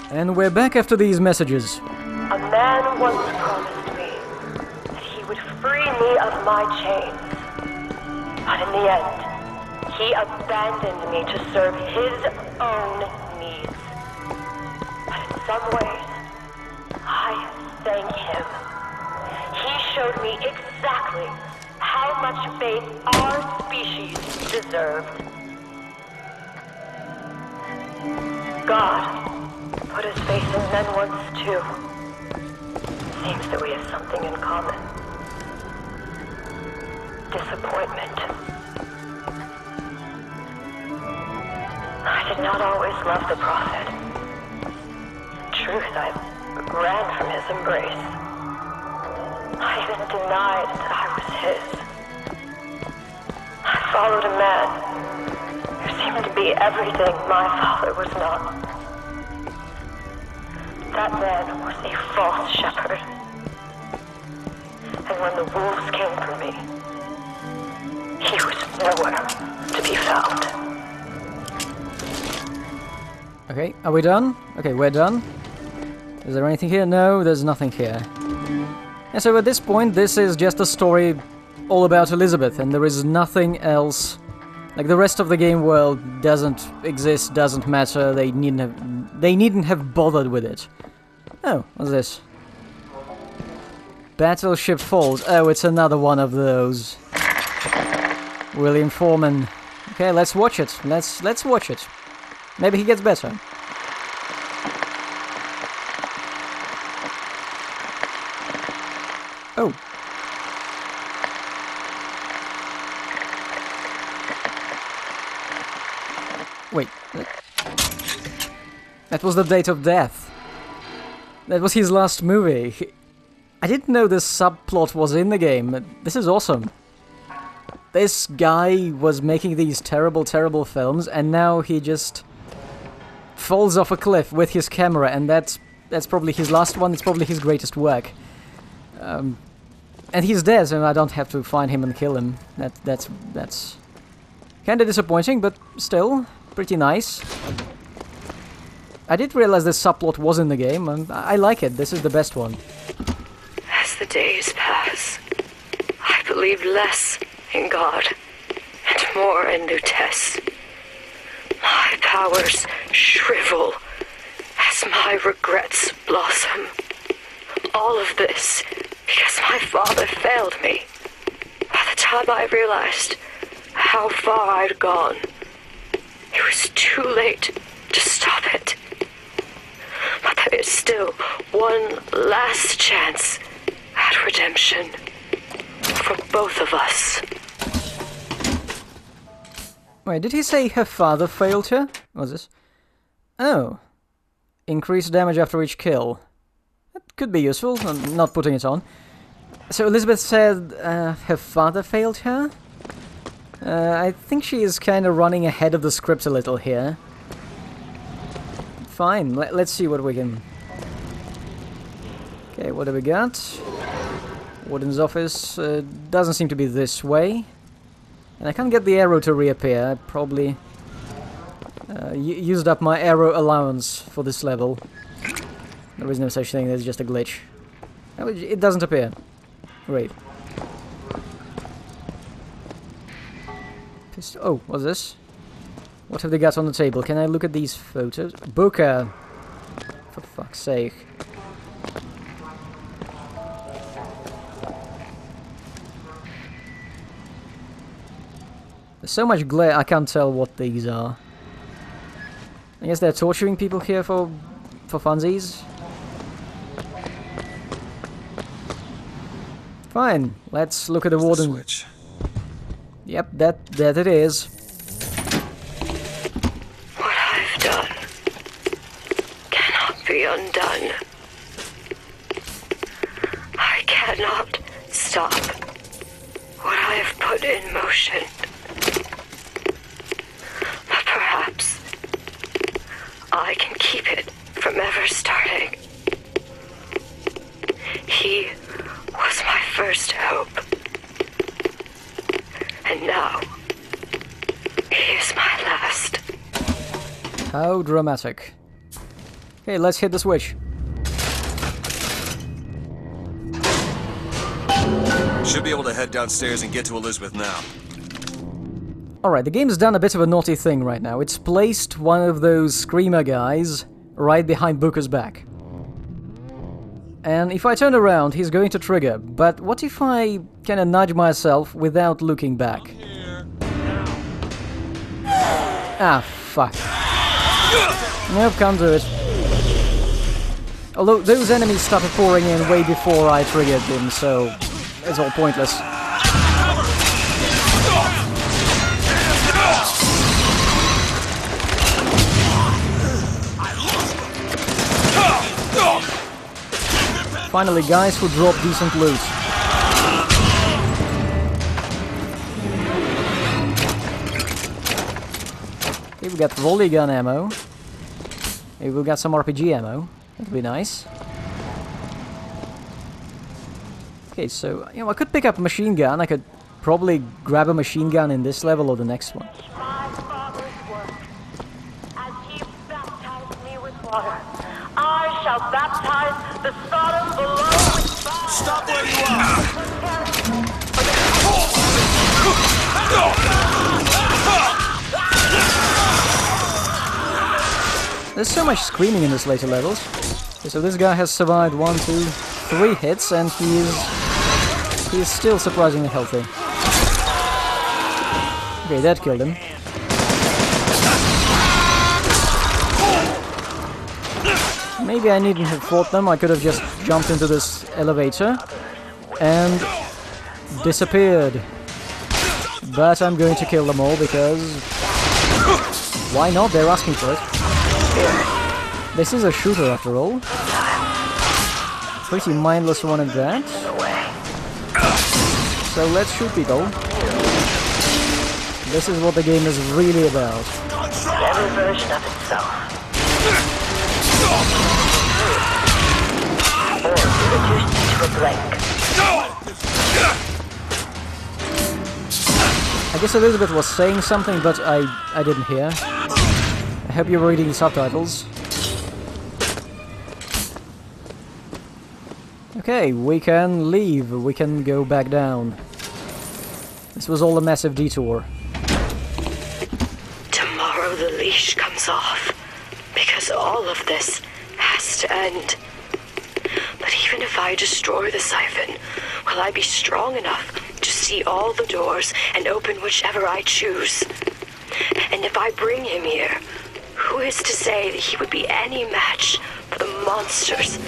And we're back after these messages. A man once promised me that he would free me of my chains. But in the end, he abandoned me to serve his own needs. But in some ways, I thank him. He showed me exactly how much faith our species deserved. God put his faith in men once too. Seems that we have something in common. Disappointment. I did not always love the prophet. In truth, I ran from his embrace. I even denied that I was his. I followed a man who seemed to be everything my father was not. That man was a false shepherd. And when the wolves came for me, he was nowhere to be found. Okay, are we done? Okay, we're done. Is there anything here? No, there's nothing here. And so at this point, this is just a story all about Elizabeth, and there is nothing else. Like, the rest of the game world doesn't exist, doesn't matter, they needn't have bothered with it. Oh, what's this? Battleship Falls. Oh, it's another one of those. William Foreman. Okay, let's watch it. Let's watch it. Maybe he gets better. Oh. Wait. That was the date of death. That was his last movie. I didn't know this subplot was in the game. This is awesome. This guy was making these terrible, terrible films, and now he just falls off a cliff with his camera, and that's probably his last one. It's probably his greatest work. And he's dead, so I don't have to find him and kill him. That's kind of disappointing, but still pretty nice. I did realize this subplot was in the game, and I like it. This is the best one. As the days pass, I believe less in God and more in new tests. My powers shrivel as my regrets blossom. All of this because my father failed me. By the time I realized how far I'd gone, it was too late to stop it. But there is still one last chance at redemption for both of us. Wait, did he say her father failed her? What was this? Oh. Increase damage after each kill. That could be useful, I'm not putting it on. So Elizabeth said her father failed her? I think she is kind of running ahead of the script a little here. Fine, let's see what we can... Okay, what do we got? Warden's office doesn't seem to be this way. And I can't get the arrow to reappear. I probably used up my arrow allowance for this level. There is no such thing, there's just a glitch. Oh, it doesn't appear. Great. Oh, what's this? What have they got on the table? Can I look at these photos? Booker! For fuck's sake. There's so much glare, I can't tell what these are. I guess they're torturing people here for funsies. Fine, let's look at the warden. Switch. Yep, that it is. What I've done cannot be undone. I cannot stop what I have put in motion. But perhaps I can keep it from ever starting. He was my first hope. And now, he is my last. How dramatic. Okay, let's hit the switch. Should be able to head downstairs and get to Elizabeth now. Alright, the game's done a bit of a naughty thing right now. It's placed one of those screamer guys right behind Booker's back. And if I turn around, he's going to trigger. But what if I kinda nudge myself without looking back? Ah, fuck. Nope, can't do it. Although those enemies started pouring in way before I triggered them, so it's all pointless. Finally, guys who drop decent loot. Okay, we got volley gun ammo. Maybe we'll get some RPG ammo. That'd be nice. Okay, so, you know, I could pick up a machine gun. I could probably grab a machine gun in this level or the next one. My Father's work, as he baptized me with water, I shall baptize the Sodom below with fire. Stop where you are! There's so much screaming in this later levels. Okay, so this guy has survived 1, 2, 3 hits, and he is still surprisingly healthy. Okay, that killed him. Maybe I needn't have fought them. I could have just jumped into this elevator and disappeared. But I'm going to kill them all because why not? They're asking for it. This is a shooter after all. Pretty mindless one at that. So let's shoot people. This is what the game is really about. Every version of itself. Or reduced to a blank. I guess Elizabeth was saying something, but I didn't hear. I hope you were reading the subtitles. Okay, we can leave. We can go back down. This was all a massive detour. Tomorrow the leash comes off, because all of this has to end. But even if I destroy the siphon, will I be strong enough to see all the doors and open whichever I choose? And if I bring him here, who is to say that he would be any match for the monsters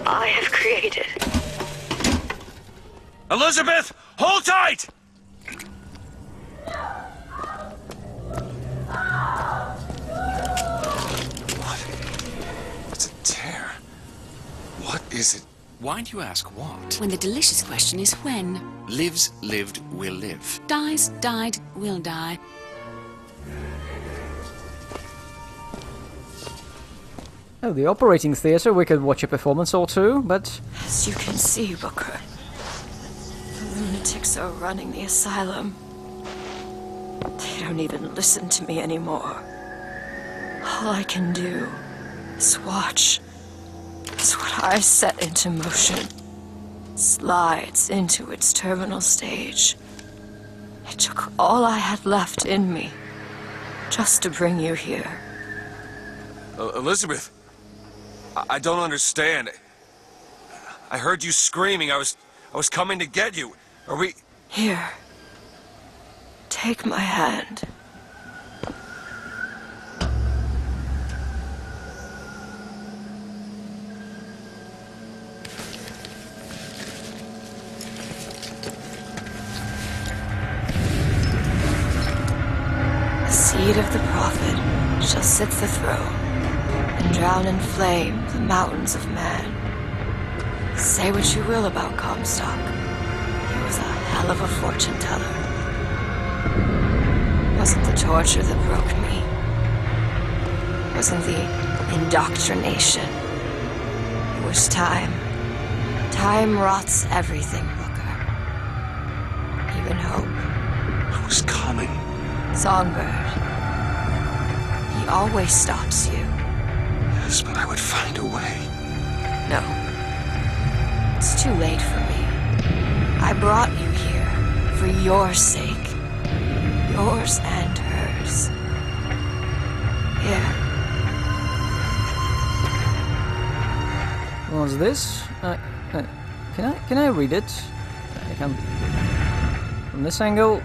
I have created? Elizabeth, hold tight! What's a tear? What is it? Why do you ask what? When the delicious question is when. Lives, lived, will live. Dies, died, will die. Oh, the operating theatre, we could watch a performance or two, but As you can see, Booker, the lunatics are running the asylum. They don't even listen to me anymore. All I can do is watch as what I set into motion slides into its terminal stage. It took all I had left in me just to bring you here. Elizabeth, I don't understand. I heard you screaming. I was coming to get you. Are we... Here. Take my hand. The seed of the prophet shall sit the throne and drown in flame the mountains of man. Say what you will about Comstock. He was a hell of a fortune teller. Wasn't the torture that broke me. Wasn't the indoctrination. It was time. Time rots everything, Booker. Even hope. I was coming. Songbird. He always stops you. Yes, but I would find a No. It's too late for me. I brought you here for your sake. Yours and hers. Here. What's this? Can I read it? I can. From this angle.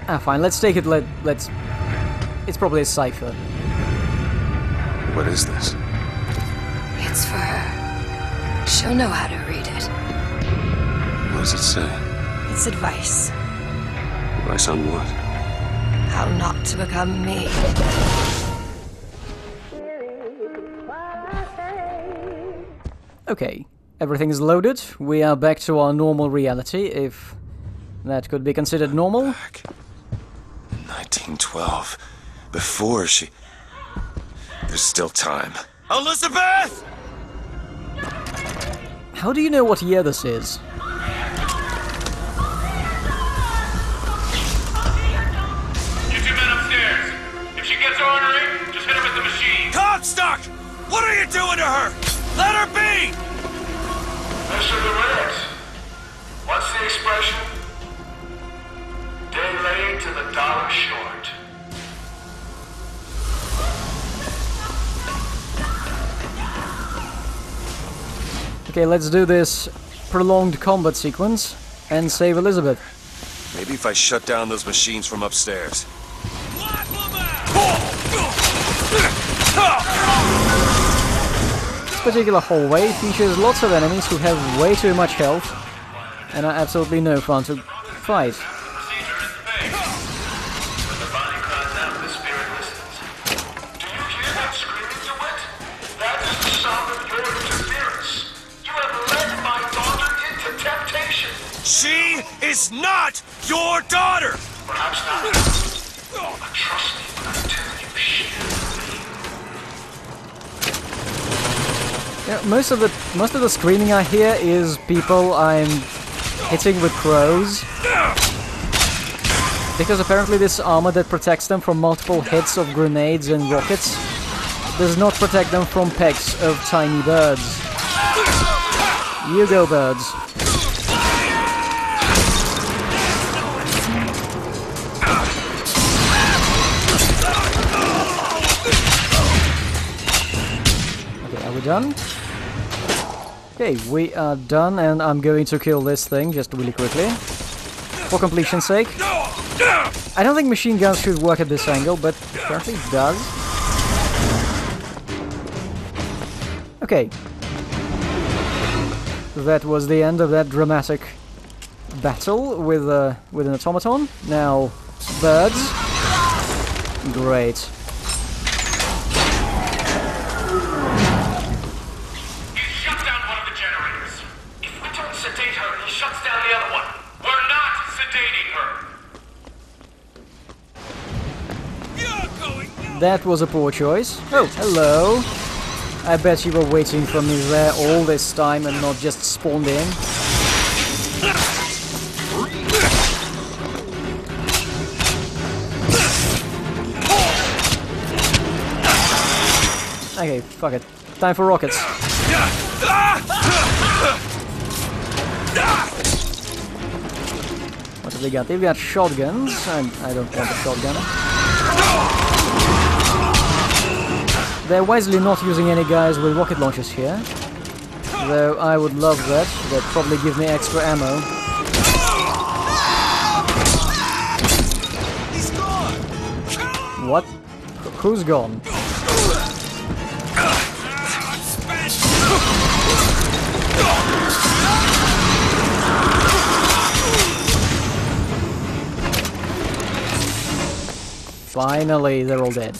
Ah, fine. Let's take it. Let's. It's probably a cipher. What is this? It's for her. She'll know how to read it. What does it say? It's advice. Advice on what? How not to become me. Okay, everything is loaded. We are back to our normal reality, if that could be considered normal. Back. 1912. Before she... There's still time. Elizabeth! How do you know what year this is? Get your men upstairs. If she gets ornery, just hit her with the machine. Comstock! What are you doing to her? Let her be! Mr. Durant, what's the expression? Day late and the dollar short. Okay, let's do this prolonged combat sequence and save Elizabeth. Maybe if I shut down those machines from upstairs. This particular hallway features lots of enemies who have way too much health and are absolutely no fun to fight. Procedure is the when the body cries out, the spirit listens. Do you hear that screaming, DeWitt? That is the sound of your interference. You have led my daughter into temptation. She is not your daughter! Perhaps not. But trust me when I tell you she is. Yeah, most of the screaming I hear is people I'm hitting with crows. Because apparently this armor that protects them from multiple hits of grenades and rockets does not protect them from pecks of tiny birds. You go, birds. Okay, are we done? Okay, we are done, and I'm going to kill this thing just really quickly. For completion's sake. I don't think machine guns should work at this angle, but apparently it does. Okay. That was the end of that dramatic battle with an automaton. Now, birds. Great. He shut down one of the generators. If we don't sedate her, he shuts down the other one. We're not sedating her. That was a poor choice. Oh, hello. I bet you were waiting for me there all this time and not just spawned in. Okay, fuck it. Time for rockets. What have they got? They've got shotguns. I don't want a shotgun. They're wisely not using any guys with rocket launchers here. Though I would love that. They'd probably give me extra ammo. He's gone! What? Who's gone? Finally, they're all dead.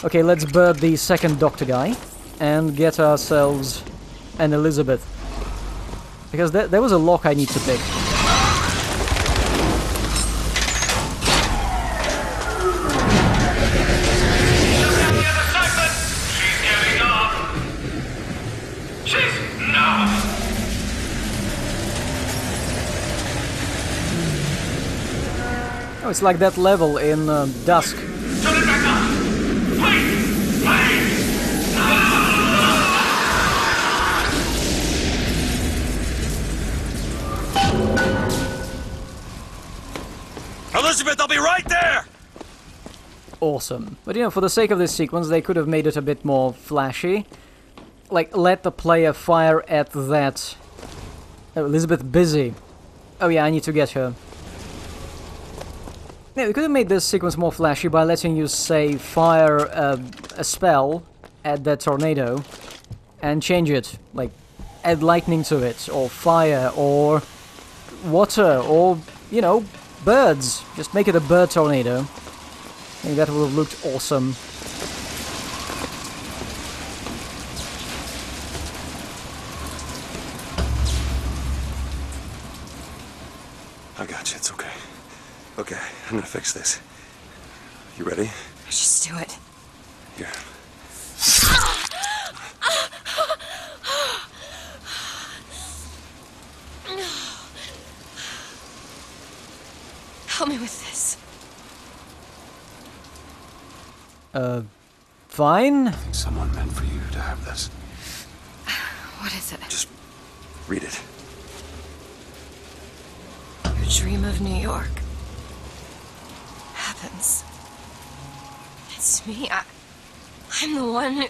Okay, let's bird the second doctor guy and get ourselves an Elizabeth. Because there was a lock I need to pick. Oh, it's like that level in Dusk. Turn it back on! Please! Please! Elizabeth, I'll be right there! Awesome. But you know, for the sake of this sequence, they could have made it a bit more flashy. Like, let the player fire at that... Oh, Elizabeth busy. Oh yeah, I need to get her. Yeah, we could have made this sequence more flashy by letting you, say, fire a spell at that tornado and change it. Like, add lightning to it, or fire, or water, or, you know, birds. Just make it a bird tornado. I think that would have looked awesome. I got you, it's okay. Okay, I'm gonna fix this. You ready? Just do it. Here. Help me with this. Fine? Someone meant for you to have this. What is it? Just read it. Your dream of New York happens. It's me. I'm the one who...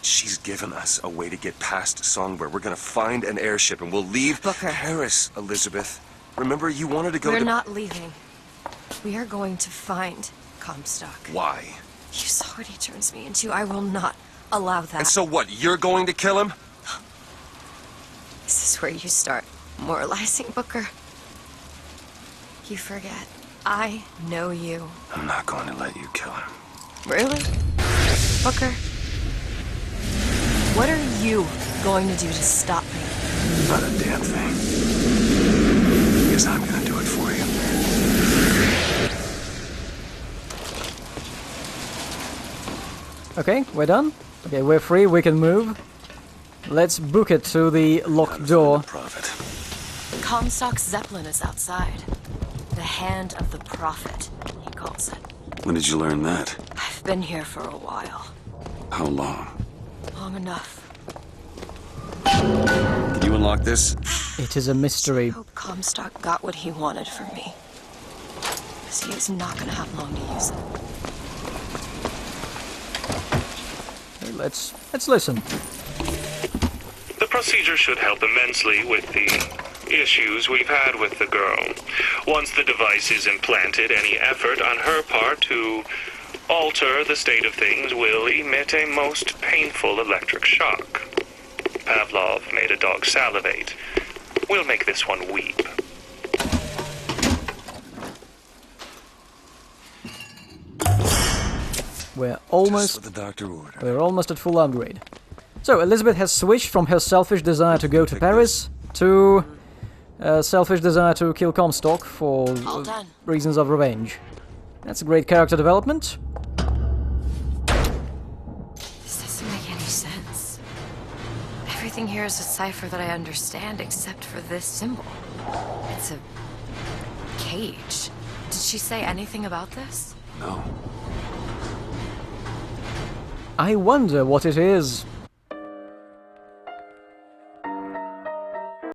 She's given us a way to get past Songbird. We're gonna find an airship and we'll leave Booker. Paris, Elizabeth. Remember, you wanted to go We're to... not leaving. We are going to find Comstock. Why? You saw what he turns me into. I will not allow that. And so what, you're going to kill him? This is where you start moralizing, Booker. You forget. I know you. I'm not going to let you kill him. Really? Booker? What are you going to do to stop me? Not a damn thing. Because I'm gonna do it for you. Okay, we're done. Okay, we're free, we can move. Let's book it to the locked door. Prophet. Comstock's Zeppelin is outside. The hand of the prophet, he calls it. When did you learn that? I've been here for a while. How long? Long enough. Can you unlock this? It is a mystery. I hope Comstock got what he wanted from me. Because he is not going to have long to use it. Let's listen. The procedure should help immensely with the issues we've had with the girl. Once the device is implanted, any effort on her part to alter the state of things will emit a most painful electric shock. Pavlov made a dog salivate. We'll make this one weep. We're Just almost what the doctor ordered. We're almost at full upgrade. So, Elizabeth has switched from her selfish desire to go to Paris to selfish desire to kill Comstock for All done. reasons of revenge. That's a great character development. This doesn't make any sense. Everything here is a cipher that I understand except for this symbol. It's a cage. Did she say anything about this? No. I wonder what it is.